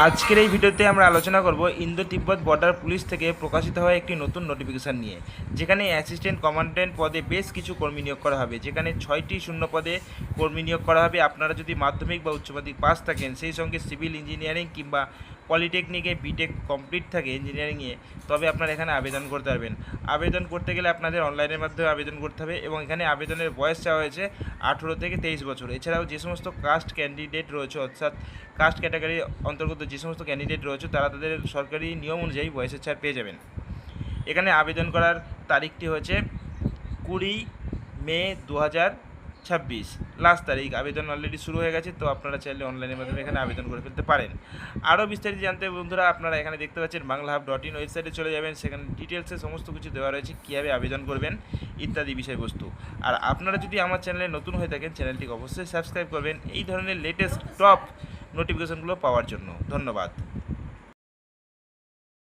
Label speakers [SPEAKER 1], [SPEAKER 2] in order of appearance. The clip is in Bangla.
[SPEAKER 1] আজকের এই ভিডিওতে আমরা আলোচনা করব ইন্দো তিব্বত বর্ডার পুলিশ থেকে প্রকাশিত হওয়া একটি নতুন নোটিফিকেশান নিয়ে, যেখানে অ্যাসিস্ট্যান্ট কমান্ড্যান্ট পদে বেশ কিছু কর্মী নিয়োগ করা হবে। যেখানে 6টি শূন্য পদে কর্মী নিয়োগ করা হবে। আপনারা যদি মাধ্যমিক বা উচ্চ মাধ্যমিক পাস থাকেন, সেই সঙ্গে সিভিল ইঞ্জিনিয়ারিং কিংবা পলিটেকনিকে বিটেক কমপ্লিট থাকে ইঞ্জিনিয়ারিংয়ে, তবে আপনারা এখানে আবেদন করতে পারবেন। আবেদন করতে গেলে আপনাদের অনলাইনের মাধ্যমে আবেদন করতে হবে এবং এখানে আবেদনের বয়স চাওয়া হয়েছে 18 থেকে 23 বছর। এছাড়াও যে সমস্ত কাস্ট ক্যান্ডিডেট রয়েছে, অর্থাৎ কাস্ট ক্যাটাগরির অন্তর্গত যে সমস্ত ক্যান্ডিডেট রয়েছে, তারা তাদের সরকারি নিয়ম অনুযায়ী বয়সের ছাড় পেয়ে যাবেন। এখানে আবেদন করার তারিখটি হচ্ছে 20 মে 2026 লাস্ট তারিখ। আবেদন অলরেডি শুরু হয়ে গেছে, তো আপনারা চাইলে অনলাইনের মাধ্যমে এখানে আবেদন করে ফেলতে পারেন। আরও বিস্তারিত জানতে বন্ধুরা, আপনারা এখানে দেখতে পাচ্ছেন BanglaHub.in ওয়েবসাইটে চলে যাবেন। সেখানে ডিটেলসে সমস্ত কিছু দেওয়া রয়েছে, কীভাবে আবেদন করবেন ইত্যাদি বিষয়বস্তু। আর আপনারা যদি আমার চ্যানেলে নতুন হয়ে থাকেন, চ্যানেলটিকে অবশ্যই সাবস্ক্রাইব করবেন এই ধরনের লেটেস্ট টপ নোটিফিকেশনগুলো পাওয়ার জন্য। ধন্যবাদ।